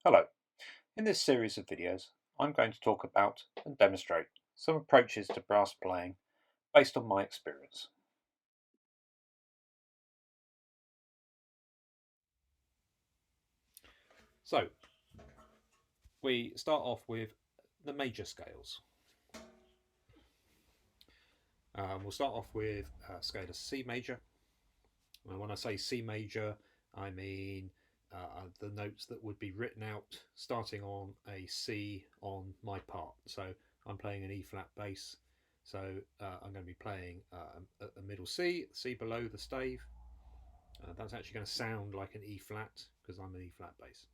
Hello, in this series of videos I'm going to talk about and demonstrate some approaches to brass playing based on my experience. So, we start off with the major scales. We'll start off with a scale of C major. And when I say C major, I mean the notes that would be written out starting on a C on my part. So I'm playing an E flat bass, so I'm going to be playing a middle C, C below the stave. That's actually going to sound like an E flat because I'm an E flat bass.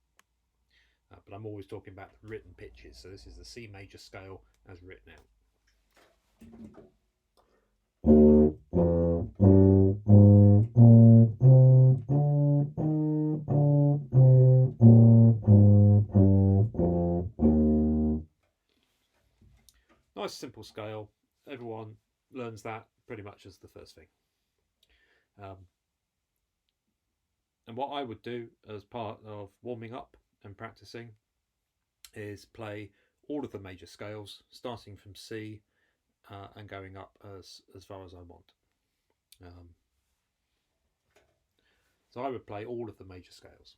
But I'm always talking about the written pitches, so this is the C major scale as written out. Nice simple scale. Everyone learns that pretty much as the first thing. And what I would do as part of warming up and practicing is play all of the major scales, starting from C and going up as far as I want. So I would play all of the major scales.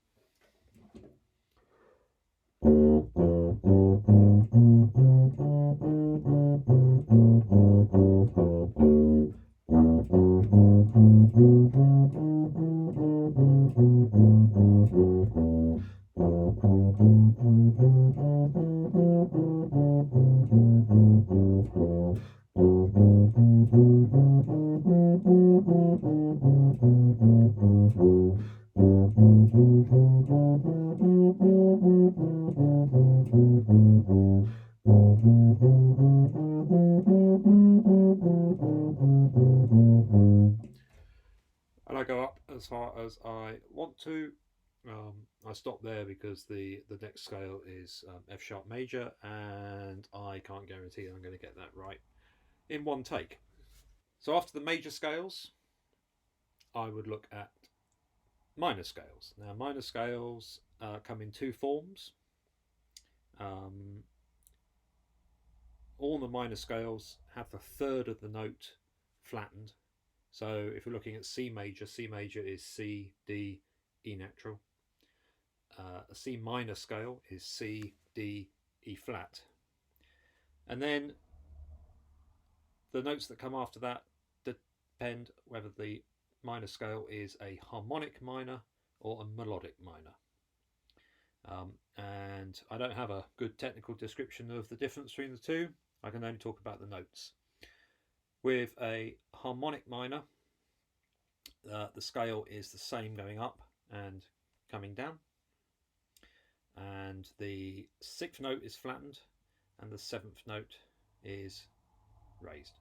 And I go up as far as I want to. I stop there because the next scale is F sharp major, and I can't guarantee that I'm going to get that right in one take. So after the major scales, I would look at minor scales. Now, minor scales come in two forms. All the minor scales have the third of the note flattened. So if you're looking at C major is C, D, E natural. A C minor scale is C, D, E flat. And then the notes that come after that depend whether the minor scale is a harmonic minor or a melodic minor. And I don't have a good technical description of the difference between the two. I can only talk about the notes. With a harmonic minor, the scale is the same going up and coming down, and the sixth note is flattened and the seventh note is raised.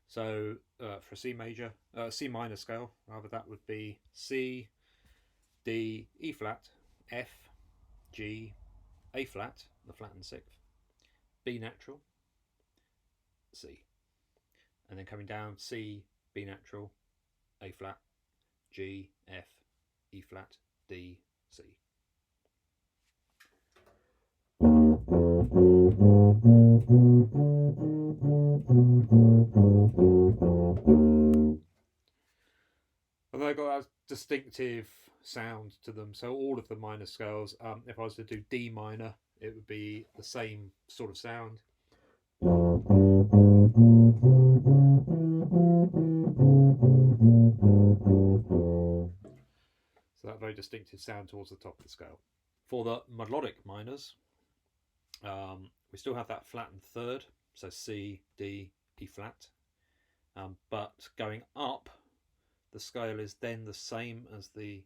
So for C minor scale, rather, that would be C, D, E flat, F, G, A flat, the flattened sixth, B natural, C, and then coming down C, B natural, A flat, G, F, E flat, D, C. And they've got a distinctive sound to them. So all of the minor scales, if I was to do D minor, it would be the same sort of sound. So that very distinctive sound towards the top of the scale. For the melodic minors, we still have that flattened third, so C, D, E flat. But going up, the scale is then the same as the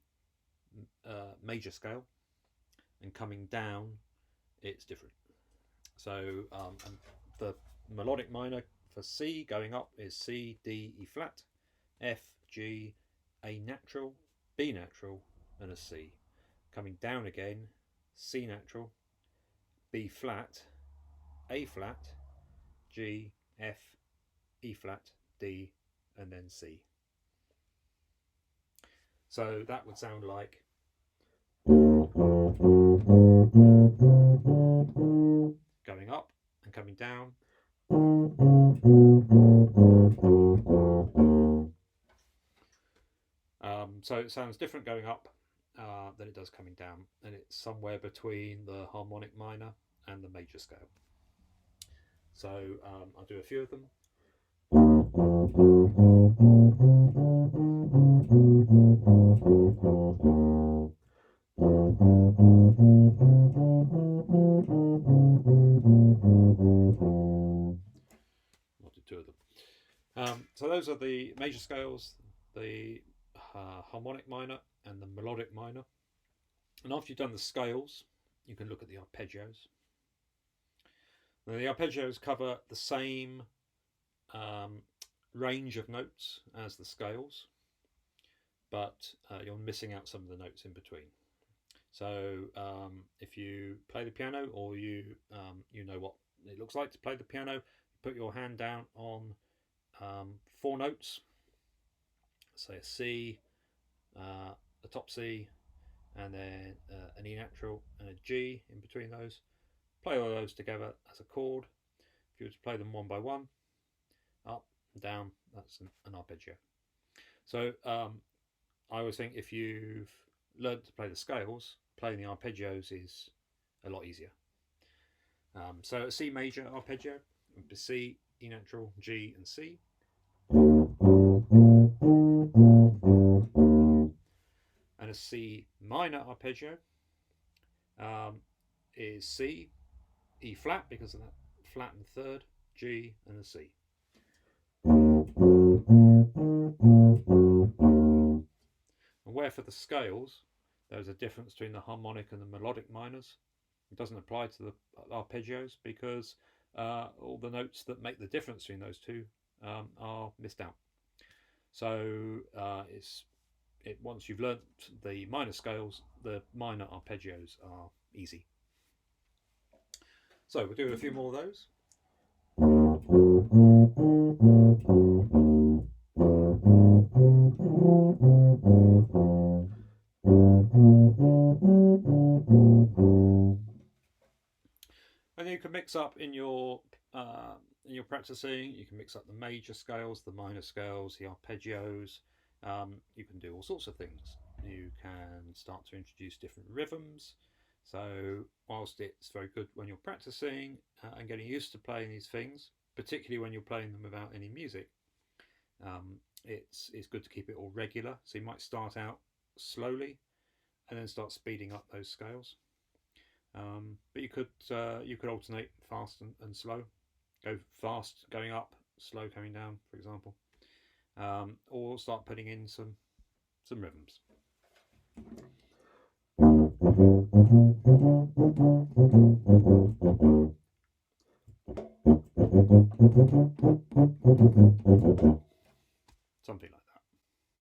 major scale, and coming down, it's different. So the melodic minor for C going up is C, D, E flat, F, G, A natural, B natural, and a C. Coming down again, C natural, B flat, A flat, G, F, E flat, D, and then C. So that would sound like. going up and coming down. So it sounds different going up than it does coming down, and it's somewhere between the harmonic minor and the major scale. So I'll do a few of them. I'll do two of them. So those are the major scales, the harmonic minor and the melodic minor. And after you've done the scales, you can look at the arpeggios. Now, the arpeggios cover the same range of notes as the scales, but you're missing out some of the notes in between. So if you play the piano, or you know what it looks like to play the piano, you put your hand down on 4 notes, say a C, a top C, and then an E natural and a G in between those. Play all those together as a chord. If you were to play them one by one, up and down, that's an arpeggio. So I always think if you've learned to play the scales, playing the arpeggios is a lot easier. So a C major arpeggio would be C, E natural, G, and C. And a C minor arpeggio is C, E flat because of that flat and third, G, and a C. And where for the scales, there's a difference between the harmonic and the melodic minors. It doesn't apply to the arpeggios because all the notes that make the difference between those two are missed out. So once you've learnt the minor scales, the minor arpeggios are easy. So we'll do a few more of those. And you can mix up in your practicing. You can mix up the major scales, the minor scales, the arpeggios. You can do all sorts of things. You can start to introduce different rhythms. So whilst it's very good when you're practicing and getting used to playing these things, particularly when you're playing them without any music, it's good to keep it all regular. So you might start out slowly and then start speeding up those scales. But you could alternate fast and slow. Go fast going up, slow coming down, for example, or start putting in some rhythms. Something like